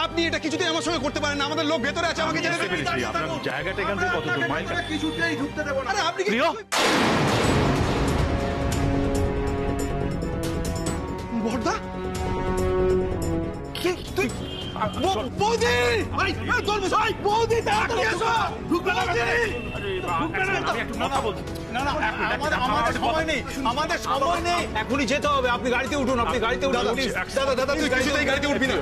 আপনি এটা কিছুতেই আমার সঙ্গে করতে পারেন না। আমাদের লোক ভেতরে আছে, আমাকে যেতে দেবেন। আপনার জায়গাটা এখান থেকে কত দূর? কিছুতেই ঢুকতে দেব না। আরে আপনি কি বড়দা? কি তুই বৌদি! ভাই তোর ভাই বৌদি তাড়াতাড়ি এসো! ঢুকবে না আমি একটু কথা বলছি। না না, আমাদের সময় নেই, আমাদের সময় নেই, এখনই যেতে হবে। আপনি গাড়িতে উঠুন, আপনি গাড়িতে উঠুন। দাদা দাদা তুই গাড়িতে উঠবি না।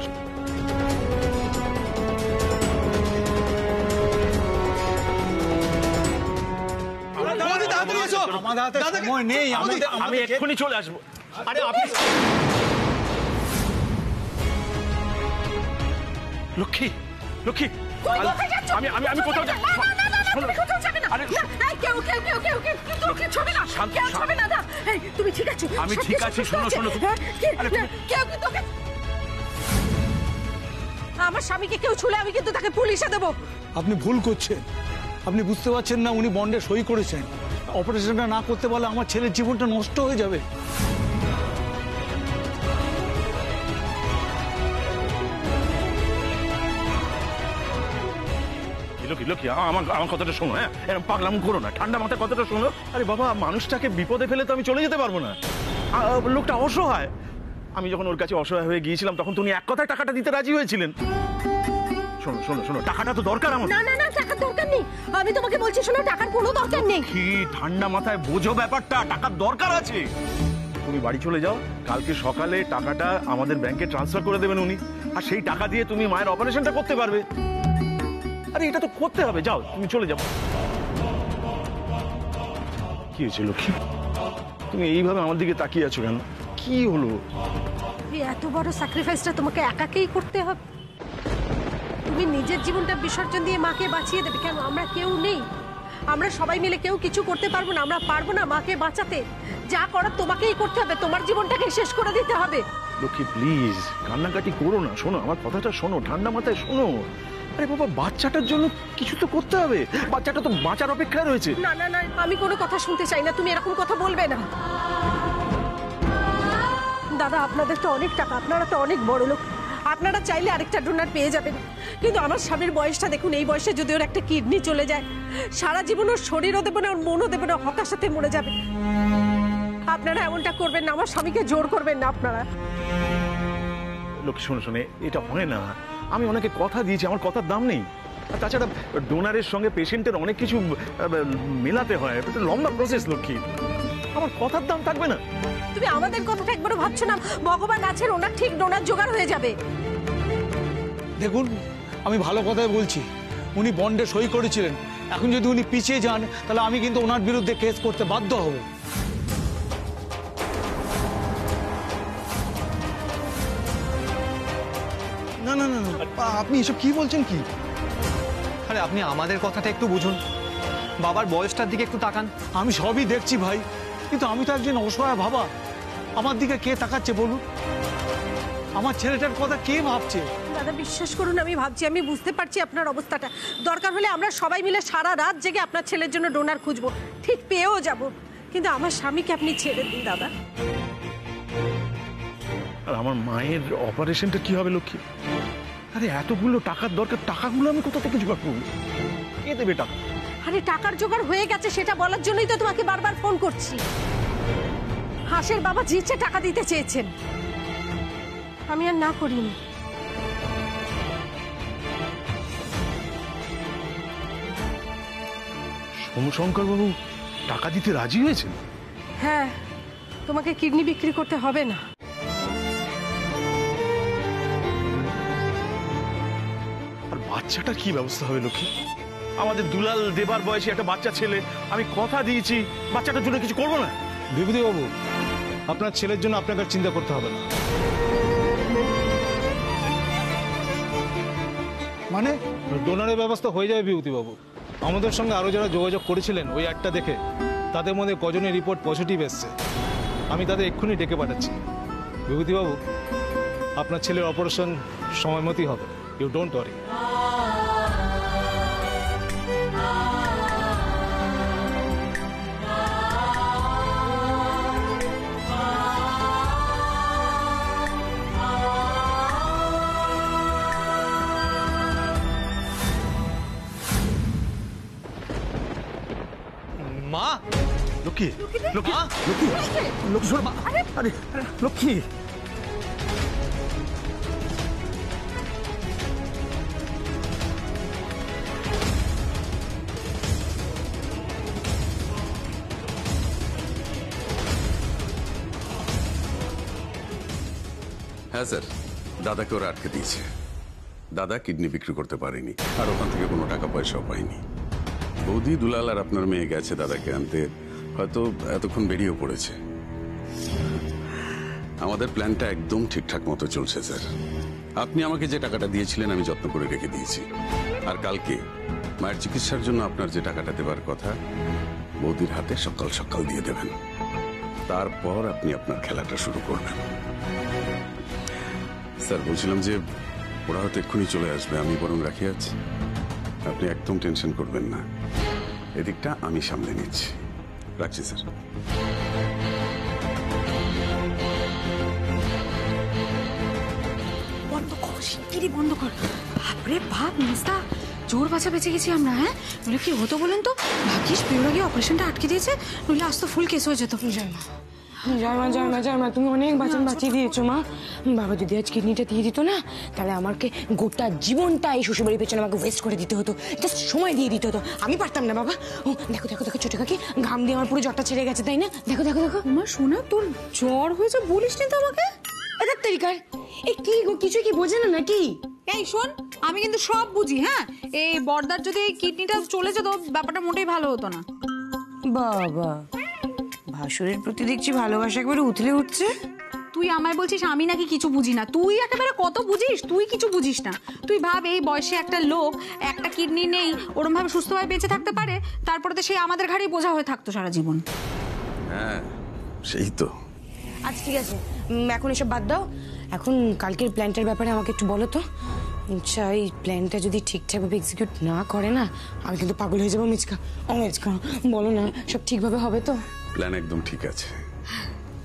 বৌদি তাড়াতাড়ি এসো। আমাদের হাতে সময় নেই, আমি এক্ষুনি চলে আসবো। আরে আপনি লক্ষ্মী, লক্ষ্মী, আমি আমি আমি কোথাও যাব না। তুমি ঠিক আছো? আমি ঠিক আছি। শোনো শোনো, আমার স্বামীকে কেউ ছুলে আমি কিন্তু তাকে পুলিশে দেবো। আপনি ভুল করছেন। আপনি বুঝতে পারছেন না, উনি বন্ডে সই করেছেন। অপারেশনটা না করতে পারলে আমার ছেলের জীবনটা নষ্ট হয়ে যাবে। লক্ষ্মী, আমার কথাটা শোনো। হ্যাঁ, এরকম পাগলাম করো না, ঠান্ডা মাথায় কথাটা শোনো। আরে বাবা, মানুষটাকে বিপদে ফেলে তো আমি চলে যেতে পারবো না। লোকটা অসহায়। আমি যখন ওর কাছে অসহায় হয়ে গিয়েছিলাম তখন তুমি এক কথায় টাকাটা দিতে রাজি হয়েছিলেন। শোনো শোনো শোনো, টাকাটা তো দরকার আমার। না না না, টাকার দরকার নেই। আমি তোমাকে বলছি, শোনো, টাকার কোনো দরকার নেই। কি ঠান্ডা মাথায় বোঝো ব্যাপারটা, টাকার দরকার আছে। তুমি বাড়ি চলে যাও, কালকে সকালে টাকাটা আমাদের ব্যাংকে ট্রান্সফার করে দেবেন উনি, আর সেই টাকা দিয়ে তুমি মায়ের অপারেশনটা করতে পারবে। আরে এটা তো করতে হবে, যাও তুমি চলে যাও। কি হয়েছে লক্ষ্মী, তুমি এইভাবে আমার দিকে তাকিয়ে আছো কেন? কি হলো? এত বড় স্যাক্রিফাইসটা তোমাকে একাকেই করতে হবে? তুমি নিজের জীবনটা বিসর্জন দিয়ে মাকে বাঁচিয়ে দেবে কেন? আমরা কেউ নেই, আমরা সবাই মিলে কেউ কিছু করতে পারবো না? আমরা পারবো না মাকে বাঁচাতে? যা করার তোমাকেই করতে হবে, তোমার জীবনটাকে শেষ করে দিতে হবে। লক্ষ্মী প্লিজ কান্নাকাটি করো না, শোনো আমার কথাটা শোনো, ঠান্ডা মাথায় শোনো। আরে বাবা, বাচ্চাটার জন্য কিছু তো করতে হবে, বাচ্চাটা তো বাঁচার অপেক্ষায় রয়েছে। না না না, আমি কোনো কথা শুনতে চাই না, তুমি এরকম কথা বলবে না। দাদা, আপনাদের তো অনেক টাকা, আপনারা তো অনেক বড় লোক, আপনারা চাইলে আরেকটা ডোনার পেয়ে যাবেন। কিন্তু আমার স্বামীর বয়সটা দেখুন, এই বয়সে যদি ওর একটা কিডনি চলে যায়, সারা জীবন ওর শরীরও দেবে না, ওর মনও দেবে না, হতাশাতে মরে যাবে। আপনারা এমনটা করবেন না, আমার স্বামীকে জোর করবেন না আপনারা। লক্ষ্মী শোনো শোনে, এটা হয় না। আমি অনেকে কথা দিয়েছি, আমার কথার দাম নেই। আর তাছাড়া ডোনারের সঙ্গে পেশেন্টের অনেক কিছু মেলাতে হয়, এটা লম্বা প্রসেস লক্ষ্মী, আমার কথার দাম থাকবে না। তুমি আমাদের কথাটা একবারও ভাবছো না? ভগবান আছেন, ওনার ঠিক ডোনার জোগাড় হয়ে যাবে। দেখুন, আমি ভালো কথাই বলছি, উনি বন্ডে সই করেছিলেন। এখন যদি উনি পিছিয়ে যান তাহলে আমি কিন্তু ওনার বিরুদ্ধে কেস করতে বাধ্য হব। না না না, আপনি এসব কি বলছেন? কি আরে আপনি আমাদের কথাটা একটু বুঝুন, বাবার বয়সটার দিকে একটু তাকান। আমি সবই দেখছি ভাই, কিন্তু আমি তো একজন অসহায় বাবা। আমার দিকে কে তাকাচ্ছে বলুন? আমার ছেলেটার কথা কে ভাবছে? দাদা বিশ্বাস করুন, আমি ভাবছি, আমি বুঝতে পারছি আপনার অবস্থাটা। দরকার হলে আমরা সবাই মিলে সারা রাত জেগে আপনার ছেলের জন্য ডোনার খুঁজবো, ঠিক পেয়েও যাব। কিন্তু আমার স্বামীকে আপনি ছেড়ে দিন দাদা। আর আমার মায়ের অপারেশনটা কি হবে লক্ষ্মী? আরে এতগুলো টাকার দরকার, টাকাগুলো আমি কোথা থেকে জোগাড় করবো? কে দেবে টাকা? আরে টাকার জোগাড় হয়ে গেছে সেটা বলার জন্যই তো তোমাকে বারবার ফোন করছি। হাসের বাবা জিতছে, টাকা দিতে চেয়েছেন, আমি আর না করিনি। সোমশঙ্কর বাবু টাকা দিতে রাজি হয়েছেন? হ্যাঁ, তোমাকে কিডনি বিক্রি করতে হবে না। আর বাচ্চাটার কি ব্যবস্থা হবে লক্ষ্মী? আমাদের দুলাল দেবার বয়সী একটা বাচ্চা ছেলে, আমি কথা দিয়েছি বাচ্চাটার জন্য কিছু করবো না। বিভূতি বাবু, আপনার ছেলের জন্য আপনাকে চিন্তা করতে হবে না। মানে ডোনারের ব্যবস্থা হয়ে যাবে বিভূতি বাবু। আমাদের সঙ্গে আরো যারা যোগাযোগ করেছিলেন ওই অ্যাডটা দেখে, তাদের মধ্যে কজনের রিপোর্ট পজিটিভ এসছে। আমি তাদের এক্ষুনি ডেকে পাঠাচ্ছি। বিভূতি বাবু, আপনার ছেলের অপারেশন সময় মতোই হবে, ইউ ডোন্ট ওয়ারি। মা লক্ষ্মী লক্ষ্মী লক্ষ্মী লক্ষ্মী শোনো মা। আরে লক্ষ্মী হ্যাঁ স্যার, দাদাকে ওরা আটকে দিয়েছে। দাদা কিডনি বিক্রি করতে পারেনি, আর ওখান থেকে কোনো টাকা পয়সাও পায়নি। বৌদি, দুলাল আর আপনার মেয়ে গেছে দাদাকে আনতে, হয়তো এতক্ষণ বেরিয়েও পড়েছে। আমাদের প্ল্যানটা একদম ঠিকঠাক মতো চলছে স্যার। আপনি আমাকে যে টাকাটা দিয়েছিলেন আমি যত্ন করে রেখে দিয়েছি। আর কালকে মায়ের চিকিৎসার জন্য আপনার যে টাকাটা দেবার কথা বৌদির হাতে সকাল সকাল দিয়ে দেবেন। তারপর আপনি আপনার খেলাটা শুরু করবেন। স্যার, বলছিলাম যে ওরা হয়তো এক্ষুনি চলে আসবে, আমি বরং রাখি আছি। আপনি একদম টেনশন করবেন না, এদিকটা আমি সামলে নিচ্ছি। রাখছি স্যার। বন্ধ কর, শিগগিরই বন্ধ কর। বাপরে বাপ মিস্তা, জোর বাঁচা বেঁচে গেছি আমরা। হ্যাঁ, নইলে কি হতো বলেন তো? ভাগ্যিস বেরোর আগে অপারেশনটা আটকে দিয়েছে, নইলে আজ তো ফুল কেস হয়ে যেত। জয় মা, তুমি অনেক বাঁচিয়ে দিয়েছো মা। বাবা যদি আজ কিডনিটা দিয়ে দিত না, তাহলে আমাকে গোটা জীবনটা এই শ্বশুরবাড়ির পেছনে আমাকে ওয়েস্ট করে দিতে হতো, জাস্ট সময় দিয়ে দিতে হতো। আমি পারতাম না বাবা। ও দেখো দেখো দেখো, ছোট কাকি ঘাম দিয়ে আমার পুরো জ্বরটা ছেড়ে গেছে, তাই না? দেখো দেখো দেখো। আমার শোনা, তোর জ্বর হয়েছে বলিস নি তো আমাকে? এটা তরিকার এ কি গো, কিছু কি বোঝে না নাকি? এই শোন, আমি কিন্তু সব বুঝি। হ্যাঁ, এই বর্দার যদি এই কিডনিটা চলে যেত, ব্যাপারটা মোটেই ভালো হতো না। বাবা, ভাসুরের প্রতি দেখছি ভালোবাসা একবারে উথলে উঠছে। তুই আমায় বলছিস আমি নাকি কিছু বুঝি না? তুই একেবারে কত বুঝিস, তুই কিছু বুঝিস না। তুই ভাব, এই বয়সে একটা লোক একটা কিডনি নেই, ওরম ভাবে সুস্থভাবে বেঁচে থাকতে পারে, তারপরে তো সে আমাদের ঘাড়েই বোঝা হয়ে থাকতো সারা জীবন। হ্যাঁ, সেই তো। আচ্ছা ঠিক আছে, এখন এসব বাদ দাও। এখন কালকের প্ল্যানটার ব্যাপারে আমাকে একটু বলো তো। আচ্ছা, এই প্ল্যানটা যদি ঠিকঠাকভাবে এক্সিকিউট না করে না, আমি কিন্তু পাগল হয়ে যাবো। মিচকা বলো না, সব ঠিকভাবে হবে তো? প্ল্যান একদম ঠিক আছে।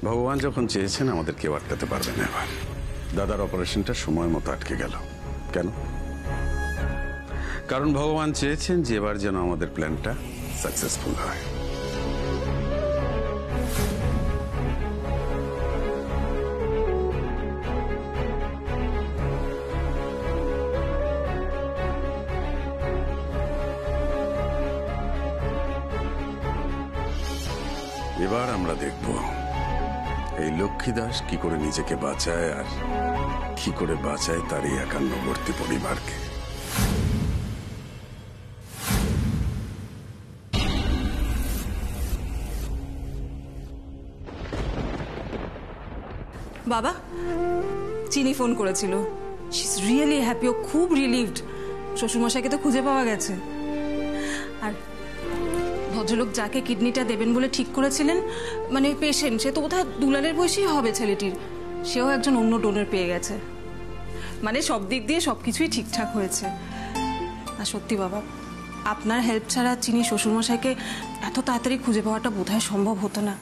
ভগবান যখন চেয়েছেন আমাদের কেউ আটকাতে পারবে না। এবার দাদার অপারেশনটা সময় মতো আটকে গেল কেন? কারণ ভগবান চেয়েছেন যে এবার যেন আমাদের প্ল্যানটা সাকসেসফুল হয়। এবার আমরা দেখব এই লক্ষ্মী দাস কি করে নিজেকে বাঁচায়, আর কি করে বাঁচায় তার এই একান্নবর্তী পরিবারকে। বাবা, চিনি ফোন করেছিল। শি ইজ রিয়েলি হ্যাপি, ও খুব রিলিভড। শ্বশুরমশাইকে তো খুঁজে পাওয়া গেছে। আর ভদ্রলোক যাকে কিডনিটা দেবেন বলে ঠিক করেছিলেন, মানে পেশেন্ট, সে তো বোধহয় দুলালের বয়সী হবে ছেলেটির, সেও একজন অন্য ডোনার পেয়ে গেছে। মানে সব দিক দিয়ে সবকিছুই ঠিকঠাক হয়েছে। আর সত্যি বাবা, আপনার হেল্প ছাড়া চিনি শ্বশুরমশাইকে এত তাড়াতাড়ি খুঁজে পাওয়াটা বোধহয় সম্ভব হতো না।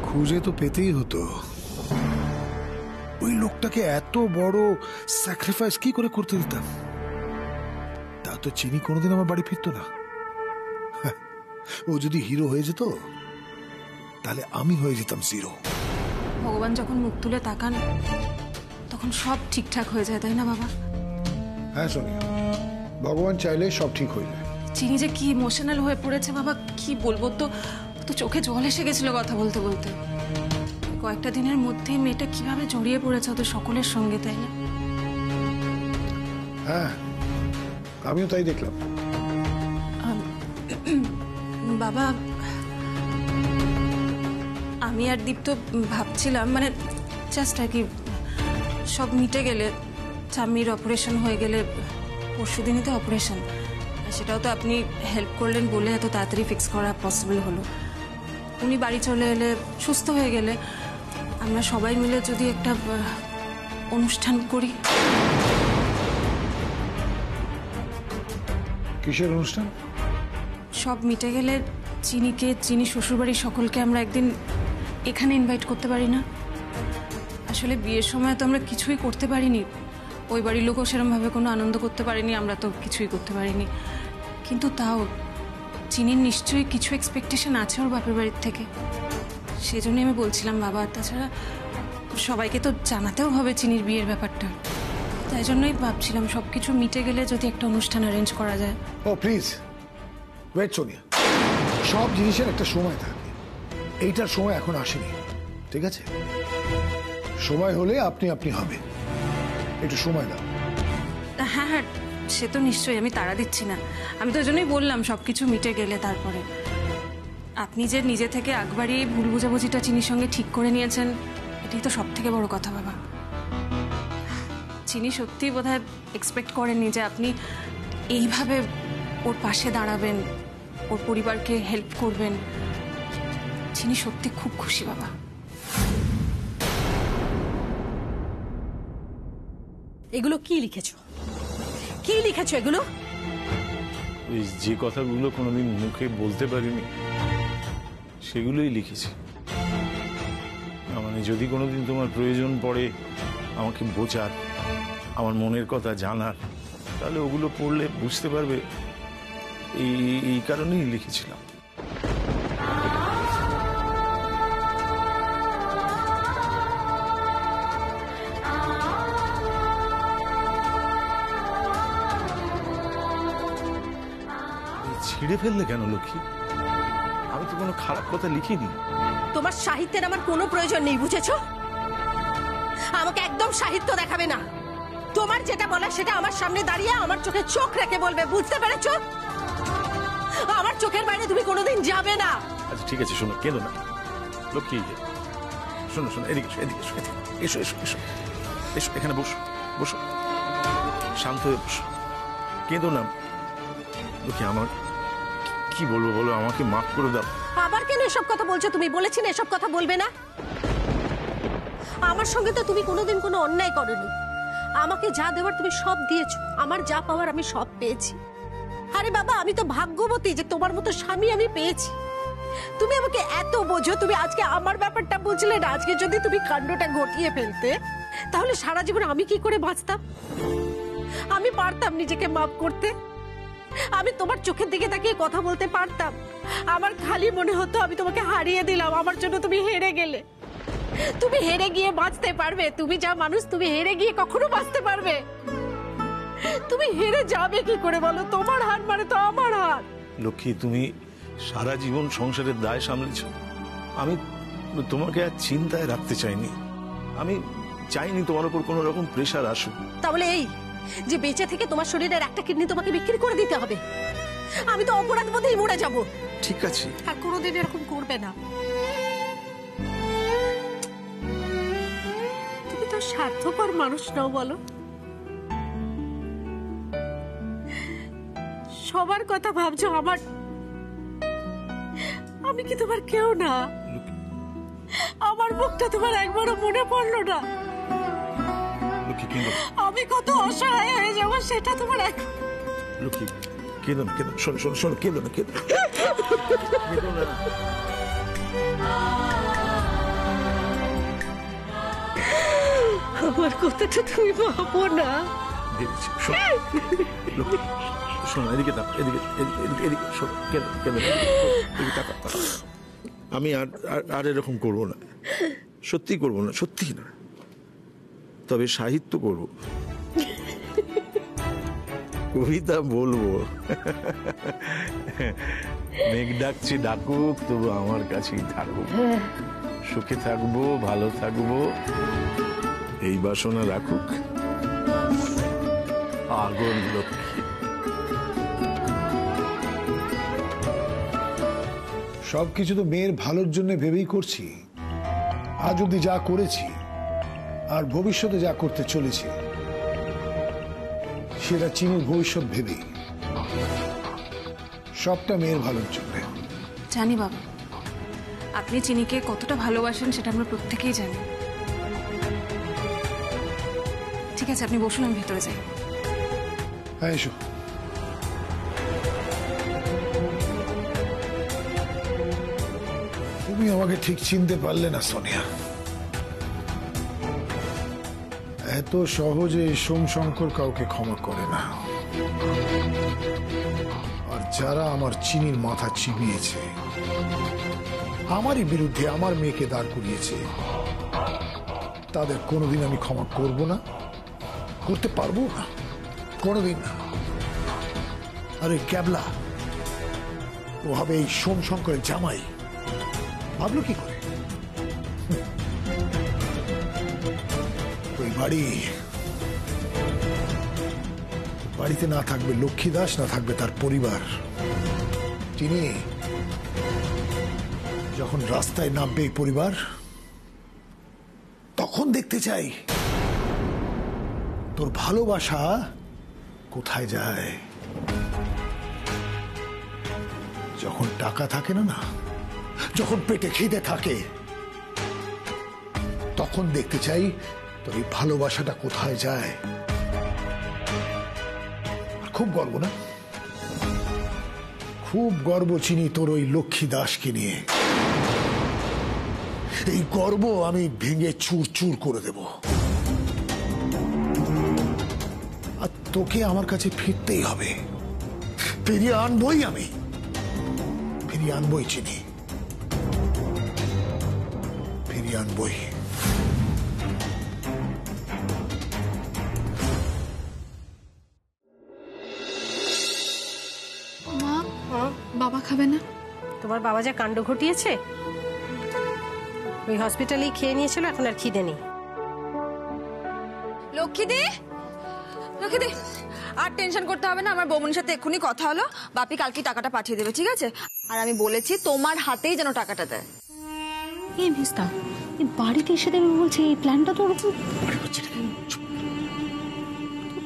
খুঁজে তো পেতেই হতো। ওই লোকটাকে এত বড় স্যাক্রিফাইস কি করে করতে দিতাম? তা তো চিনি কোনোদিন আমার বাড়ি ফিরতো না। ও যদি হিরো হয়ে যেত, তাহলে আমি হয়ে যেতাম জিরো। ভগবান যখন মুখ তুলে তাকান, তখন সব ঠিকঠাক হয়ে যায়, তাই না বাবা? হ্যাঁ সোনিয়া, ভগবান চাইলে সব ঠিক হয়ে যায়। চিনি যে কি ইমোশনাল হয়ে পড়েছে বাবা, কি বলবো। তো চোখে জল এসে গেছিল কথা বলতে বলতে। কয়েকটা দিনের মধ্যেই মেয়েটা কিভাবে জড়িয়ে পড়েছে ওদের সকলের সঙ্গে, তাই না? হ্যাঁ, আমিও তাই দেখলাম। বাবা, আমি আর দীপ্ত ভাবছিলাম, মানে জাস্ট আর কি, সব মিটে গেলে, চাম্মির অপারেশন হয়ে গেলে, পরশুদিনই তো অপারেশন, সেটাও তো আপনি হেল্প করলেন বলে এত তাড়াতাড়ি ফিক্স করা পসিবল হলো। উনি বাড়ি চলে এলে, সুস্থ হয়ে গেলে, আমরা সবাই মিলে যদি একটা অনুষ্ঠান করি। কিসের অনুষ্ঠান? সব মিটে গেলে চিনিকে, চিনি শ্বশুরবাড়ির সকলকে আমরা একদিন এখানে ইনভাইট করতে পারি না? আসলে বিয়ের সময় তো আমরা কিছুই করতে পারিনি, ওই বাড়ির লোকও সেরকমভাবে কোনো আনন্দ করতে পারেনি, আমরা তো কিছুই করতে পারিনি। কিন্তু তাও চিনির নিশ্চয়ই কিছু এক্সপেকটেশন আছে ওর বাপের বাড়ির থেকে, সেজন্যই আমি বলছিলাম বাবা। আর তাছাড়া সবাইকে তো জানাতেও হবে চিনির বিয়ের ব্যাপারটা, তাই জন্যই ভাবছিলাম সবকিছু মিটে গেলে যদি একটা অনুষ্ঠান অ্যারেঞ্জ করা যায়। ও প্লিজ ওয়েট সোনিয়া, সব জিনিসের একটা সময় থাকে, এইটার সময় এখন আসেনি, ঠিক আছে? সময় হলে আপনি আপনি হবে, একটু সময় দাও। হ্যাঁ হ্যাঁ, সে তো নিশ্চয়ই, আমি তাড়া দিচ্ছি না। আমি তো ওই জন্যই বললাম সবকিছু মিটে গেলে তারপরে। আপনি যে নিজে থেকে আগবাড়িয়ে ভুল বোঝাবুঝিটা চিনির সঙ্গে ঠিক করে নিয়েছেন, এটাই তো সব থেকে বড় কথা বাবা। চিনি সত্যিই বোধহয় এক্সপেক্ট করেননি যে আপনি এইভাবে ওর পাশে দাঁড়াবেন, ওর পরিবারকে হেল্প করবেন। চিনি সত্যি খুব খুশি বাবা। এগুলো কি লিখেছো? কি লিখেছো এগুলো? ওই যে কথাগুলো কোনোদিন মুখে বলতে পারিনি সেগুলোই লিখেছি। মানে যদি কোনোদিন তোমার প্রয়োজন পড়ে আমাকে বোঝার, আমার মনের কথা জানার, তাহলে ওগুলো পড়লে বুঝতে পারবে। এই কারণেই লিখেছিলাম। ছিঁড়ে ফেললে কেন লক্ষ্মী? আমি তো কোনো খারাপ কথা লিখিনি। তোমার সাহিত্যের আমার কোনো প্রয়োজন নেই, বুঝেছো? আমাকে একদম সাহিত্য দেখাবে না। তোমার যেটা বলার সেটা আমার সামনে দাঁড়িয়ে আমার চোখে চোখ রেখে বলবে, বুঝতে পেরেছো? আমার চোখের বাইরে তুমি কোনোদিন যাবে না। আচ্ছা ঠিক আছে, শোনো, কেঁদো না লক্ষ্মী। শোনো শোনো, এদিকে এসো, এদিকে এসো, এসো এসো এসো এসো, এখানে বসো বসো, শান্ত হয়ে বসো, কেঁদো না লক্ষ্মী। আমার কি বলবো বলো, আমাকে মাফ করে দাও। আবার কেন এসব কথা বলছো? তুমি বলেছিলে এসব কথা বলবে না। আমার সঙ্গে তো তুমি কোনোদিন কোনো অন্যায় করনি। আমাকে যা দেওয়ার তুমি সব দিয়েছো, আমার যা পাওয়ার আমি সব পেয়েছি। আরে বাবা, আমি তো ভাগ্যবতী যে তোমার মতো স্বামী আমি পেয়েছি। তুমি আমাকে এত বোঝো, তুমি আজকে আমার ব্যাপারটা বুঝলে না। আজকে যদি তুমি কাণ্ডটা ঘটিয়ে ফেলতে, তাহলে সারা জীবন আমি কি করে বাঁচতাম? আমি পারতাম নিজেকে মাফ করতে? আমি তোমার চোখের দিকে তাকিয়ে কথা বলতে পারতাম? আমার খালি মনে হতো আমি তোমাকে হারিয়ে দিলাম, আমার জন্য তুমি হেরে গেলে। তুমি হেরে গিয়ে বাঁচতে পারবে? তুমি যা মানুষ, তুমি হেরে গিয়ে কখনো বাঁচতে পারবে? তুমি হেরে যাবে কি করে বলো? তোমার হার মানে তো আমার হার। লক্ষ্মী, তুমি সারা জীবন সংসারের দায় সামলেছ। আমি তোমাকে আর চিন্তায় রাখতে চাইনি। আমি চাইনি তোমার উপর কোনো রকম প্রেশার আসুক। তাহলে এই যে বেঁচে থেকে তোমার শরীরের একটা কিডনি তোমাকে বিক্রি করে দিতে হবে? আমি তো অপরাধ বোধেই মরে যাব। ঠিক আছে, আর কোনোদিন এরকম করবে না। তুমি তো স্বার্থপর মানুষ নাও বলো। সবার কথা ভাবছো, আমি কি তোমার কেউ না? আমার মুখটা তোমার একবারও মনে পড়লো না? আমি কত অসহায় হয়ে যাবো সেটা তোমার লক্ষ্মী, কেঁদো না, কেঁদো, শোনো শোনো শোনো, কেঁদো না, কেঁদো না। আমার কথাটা তুমি ভাবো না। শোনো, এদিকে দাও, এদিকে এদিকে শোনো, কেঁদো কেঁদো, আমি আর এরকম করবো না, সত্যি করবো না, সত্যি না। তবে সাহিত্য করব, কবিতা বলবো। মেঘ ডাকছে ডাকুক, তবু আমার কাছেই থাকুক। সুখে থাকবো, ভালো থাকবো, এই বাসনা রাখুক আগুন লক্ষ্মী। সবকিছু তো মেয়ের ভালোর জন্য ভেবেই করছি। আজ অব্দি যা করেছি আর ভবিষ্যতে যা করতে চলেছি, সেটা চিনির ভবিষ্যৎ ভেবেই। সবটা মেয়ের ভালোর জন্য। জানি বাবা, আপনি চিনিকে কতটা ভালোবাসেন সেটা আমরা প্রত্যেকেই জানি। ঠিক আছে, আপনি বসুন, আমি ভেতরে যাই। হ্যাঁ এসো। তুমি আমাকে ঠিক চিনতে পারলে না সোনিয়া। এত সহজে সোমশঙ্কর কাউকে ক্ষমা করে না। আর যারা আমার চিনির মাথা চিবিয়েছে, আমারই বিরুদ্ধে আমার মেয়েকে দাঁড় করিয়েছে, তাদের কোনোদিন আমি ক্ষমা করব না, করতে পারবো না, কোনোদিন না। আরে ক্যাবলা, ও হবে এই সোমশঙ্করের জামাই, ভাবলো কি করে? ওই বাড়িতে না থাকবে লক্ষ্মী দাস, না থাকবে তার পরিবার। চিনি, যখন রাস্তায় নামবে এই পরিবার, তখন দেখতে চাই তোর ভালোবাসা কোথায় যায়। যখন টাকা থাকে না, যখন পেটে খিদে থাকে, তখন দেখতে চাই তোর এই ভালোবাসাটা কোথায় যায়। খুব গর্ব না? খুব গর্ব চিনি তোর ওই লক্ষ্মী দাসকে নিয়ে। এই গর্ব আমি ভেঙে চুর চুর করে দেব, আর তোকে আমার কাছে ফিরতেই হবে। ফিরিয়ে আনবই আমি, ফিরিয়ে আনবই চিনি, ফিরিয়ে আনবই। মা, বাবা খাবে না? তোমার বাবা যা কাণ্ড ঘটিয়েছে, ওই হসপিটালেই খেয়ে নিয়েছিল, এখন আর খিদে নেই। লক্ষ্মীদি, লক্ষ্মীদি, আর টেনশন করতে হবে না। আমার বৌমনির সাথে এক্ষুনি কথা হলো, বাপি কালকে টাকাটা পাঠিয়ে দেবে, ঠিক আছে? আর আমি বলেছি তোমার হাতেই যেন টাকাটা দেয়। এই মিস্তা, এই বাড়িতে এসে দেবে বলছে, এই প্ল্যানটা তো ওরকম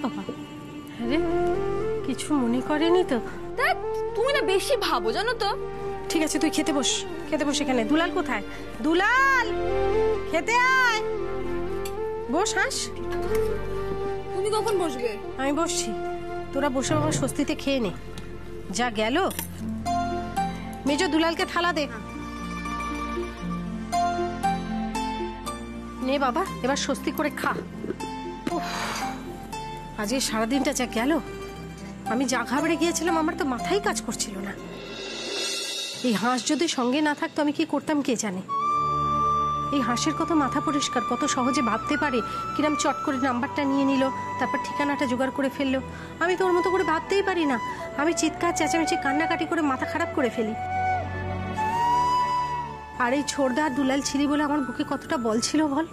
বাবা। আরে কিছু মনে করেনি তো? দেখ, তুমি না বেশি ভাবো জানো তো। ঠিক আছে, তুই খেতে বস, খেতে বস। এখানে দুলাল কোথায়? দুলাল, খেতে আয়, বস। হাস, তুমি কখন বসবে? আমি বসছি, তোরা বসে বাবা স্বস্তিতে খেয়ে নে। যা গেল, মেজো দুলালকে থালা দে। নে বাবা, এবার স্বস্তি করে খা। আজকে সারাদিনটা যা গেল, আমি যা ঘাবড়ে গিয়েছিলাম, আমার তো মাথায় কাজ করছিল না। এই হাঁস যদি সঙ্গে না থাকতো আমি কি করতাম কে জানে। এই হাঁসের কত মাথা পরিষ্কার, কত সহজে ভাবতে পারে, কিরম চট করে নাম্বারটা নিয়ে নিল, তারপর ঠিকানাটা জোগাড় করে ফেললো। আমি তো ওর মতো করে ভাবতেই পারি না। আমি চিৎকার চেঁচামেচি কান্নাকাটি করে মাথা খারাপ করে ফেলি। আর এই ছোড়দা আর দুলাল ছিলি বলে আমার বুকে কতটা বল ছিল বল।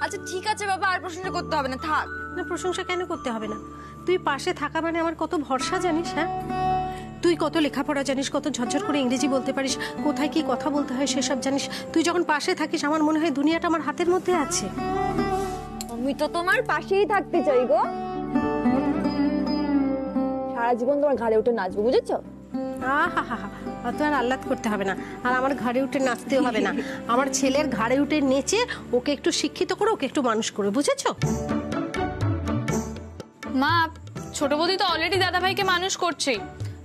আচ্ছা ঠিক আছে বাবা, আর প্রশংসা করতে হবে না, থাক। না, প্রশংসা কেন করতে হবে না? তুই পাশে থাকা মানে আমার কত ভরসা জানিস? হ্যাঁ, তুই কত লেখাপড়া জানিস, কত ঝরঝর করে ইংরেজি বলতে পারিস, কোথায় কি কথা বলতে হয় সেসব জানিস। তুই যখন পাশে থাকিস, আমার মনে হয় দুনিয়াটা আমার হাতের মধ্যে আছে। আমি তো তোমার পাশেই থাকতে চাই গো, সারা জীবন তোমার ঘাড়ে উঠে নাচবো, বুঝেছো? আহা হা হা, অত আর আহ্লাদ করতে হবে না, আর আমার ঘাড়ে উঠে নাচতেও হবে না। আমার ছেলের ঘাড়ে উঠে নেচে ওকে একটু শিক্ষিত করে, ওকে একটু মানুষ করে, বুঝেছো? মা, ছোট বৌদি তো অলরেডি দাদাভাইকে মানুষ করছে।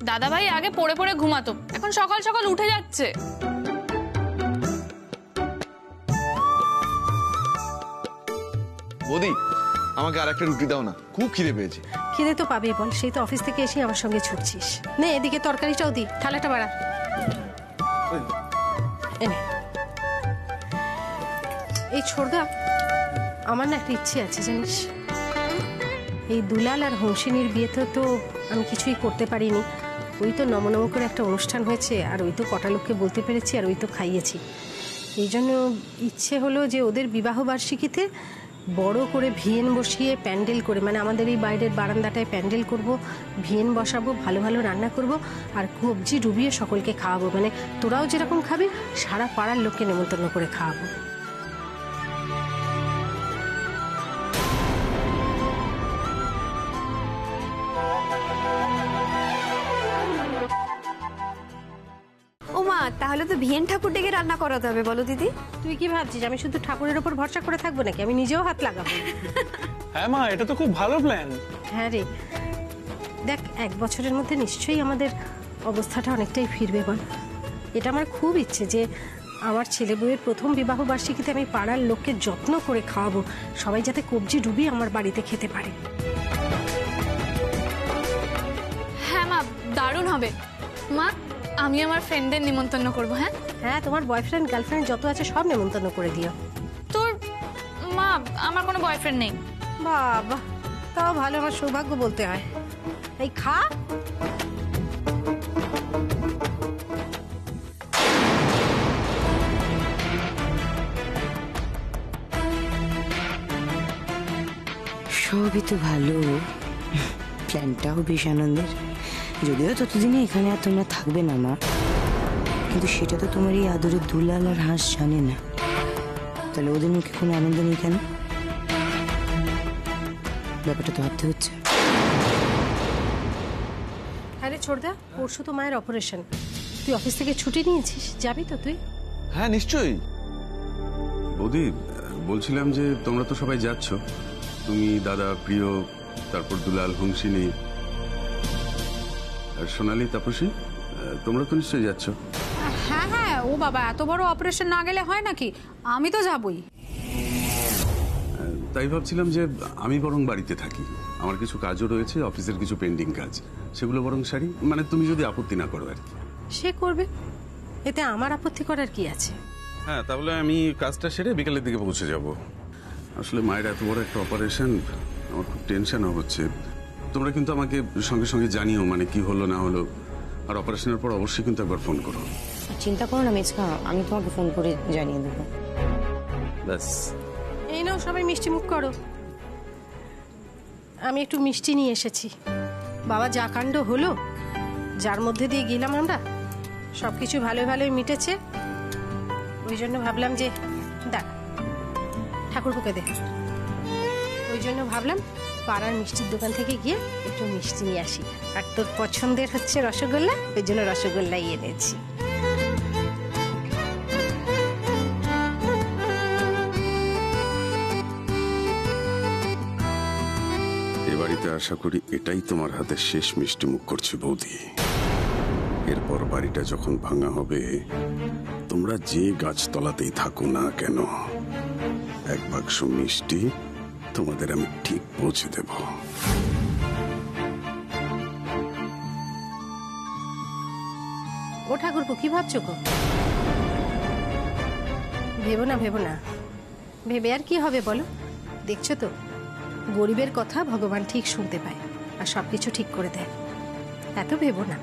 দাদাভাই আগে পড়ে পড়ে ঘুমাতো, এখন সকাল সকাল উঠে যাচ্ছে। বৌদি, আমাকে আর একটা রুটি দাও না, খুব খিদে পেয়েছে। খিদে তো পাবেই বল, সেই তো অফিস থেকে এসে আমার সঙ্গে ছুটছিস। নে এদিকে তরকারিটাও দি, থালাটা বাড়া। এনে এই ছোড়দা, আমার না একটা ইচ্ছে আছে জানিস। এই দুলাল আর হংসিনীর বিয়েতে তো আমি কিছুই করতে পারিনি। ওই তো নমনম করে একটা অনুষ্ঠান হয়েছে, আর ওই তো কটা লোককে বলতে পেরেছি, আর ওই তো খাইয়েছি। এই জন্য ইচ্ছে হলো যে ওদের বিবাহ বার্ষিকীতে বড় করে ভিয়েন বসিয়ে প্যান্ডেল করে, মানে আমাদের এই বাইরের বারান্দাটায় প্যান্ডেল করব, ভিয়েন বসাবো, ভালো ভালো রান্না করব, আর কবজি ডুবিয়ে সকলকে খাওয়াবো। মানে তোরাও যেরকম খাবি, সারা পাড়ার লোককে নেমন্তন্ন করে খাওয়াবো। ও মা, তাহলে তো ভিয়েন ঠাকুর ডেকে রান্না করাতে হবে, বলো দিদি। তুই কি ভাবছিস আমি শুধু ঠাকুরের ওপর ভরসা করে থাকবো নাকি? আমি নিজেও হাত লাগাবো। হ্যাঁ মা, এটা তো খুব ভালো প্ল্যান। হ্যাঁ রে, দেখ 1 বছরের মধ্যে নিশ্চয়ই আমাদের অবস্থাটা অনেকটাই ফিরবে বল। এটা আমার খুব ইচ্ছে যে আমার ছেলে বউয়ের প্রথম বিবাহ বার্ষিকীতে আমি পাড়ার লোককে যত্ন করে খাওয়াবো, সবাই যাতে কবজি ডুবিয়ে আমার বাড়িতে খেতে পারে। হ্যাঁ মা, দারুণ দারুণ হবে। মা, আমি আমার ফ্রেন্ডদের নিমন্ত্রণ করব। হ্যাঁ হ্যাঁ, তোমার বয়ফ্রেন্ড গার্লফ্রেন্ড যত আছে সব নেমন্তন্ন করে দিও। তোর মা, আমার কোনো বয়ফ্রেন্ড নেই। বাবা, তাও ভালো, আমার সৌভাগ্য বলতে হয়। এই খা। সবই তো ভালো, প্ল্যানটাও বেশ আনন্দের। যদিও ততদিনে এখানে আর তোমরা থাকবে না মা, কিন্তু সেটা তো তোমার এই আদরের দুলাল আর হাঁস জানে না। তাহলে ওদের মুখে কোনো আনন্দ নেই কেন? ব্যাপারটা তো ভাবতে হচ্ছে। আরে ছোটদা, পরশু তো মায়ের অপারেশন, তুই অফিস থেকে ছুটি নিয়েছিস, যাবি তো তুই? হ্যাঁ নিশ্চয়ই। বৌদি, বলছিলাম যে তোমরা তো সবাই যাচ্ছ, তুমি, দাদা, প্রিয়, তারপর দুলাল, হংসিনী, আর সোনালি, তাপসী, তোমরা তো নিশ্চয়ই যাচ্ছ। হ্যাঁ হ্যাঁ, ও বাবা, এত বড় অপারেশন না গেলে হয় নাকি? আমি তো যাবই। তাই ভাবছিলাম যে আমি বরং বাড়িতে থাকি, আমার কিছু কাজও রয়েছে, অফিসের কিছু পেন্ডিং কাজ, সেগুলো বরং সারি, মানে তুমি যদি আপত্তি না করো আর কি। সে করবে, এতে আমার আপত্তি করার কি আছে? হ্যাঁ, তাহলে আমি কাজটা সেরে বিকেলের দিকে পৌঁছে যাব। আসলে মায়ের এত বড় একটা অপারেশন, আমার খুব টেনশনও হচ্ছে। তোমরা কিন্তু আমাকে সঙ্গে সঙ্গে জানিও, মানে কি হলো না হলো, আর অপারেশনের পর অবশ্যই কিন্তু একবার ফোন করো। চিন্তা করো না মেজকা, আমি তোমাকে ফোন করে জানিয়ে দেবো। ব্যাস। এই নাও সবাই মিষ্টি মুখ করো। আমি একটু মিষ্টি নিয়ে এসেছি। বাবা যা কাণ্ড হলো, যার মধ্যে দিয়ে গেলাম আমরা, সবকিছু ভালো ভালোই মিটেছে, ওই জন্য ভাবলাম যে দেখ ঠাকুরপুকে দেখ, ওই জন্য ভাবলাম পাড়ার মিষ্টির দোকান থেকে গিয়ে একটু মিষ্টি নিয়ে আসি। আর তোর পছন্দের হচ্ছে রসগোল্লা, ওই জন্য রসগোল্লাই এনেছি। এ বাড়িতে আশা করি এটাই তোমার হাতে শেষ মিষ্টি মুখ করছে বৌদি। এরপর বাড়িটা যখন ভাঙা হবে, তোমরা যে গাছতলাতেই থাকো না কেন, এক বাক্স মিষ্টি তোমাদের আমি ঠিক পৌঁছে দেব। ও ঠাকুরপো, কি ভাবছো গো? ভেবো না, ভেবো না, ভেবে আর কি হবে বলো? দেখছো তো, গরিবের কথা ভগবান ঠিক শুনতে পায় আর সবকিছু ঠিক করে দেয়। এত ভেবো না।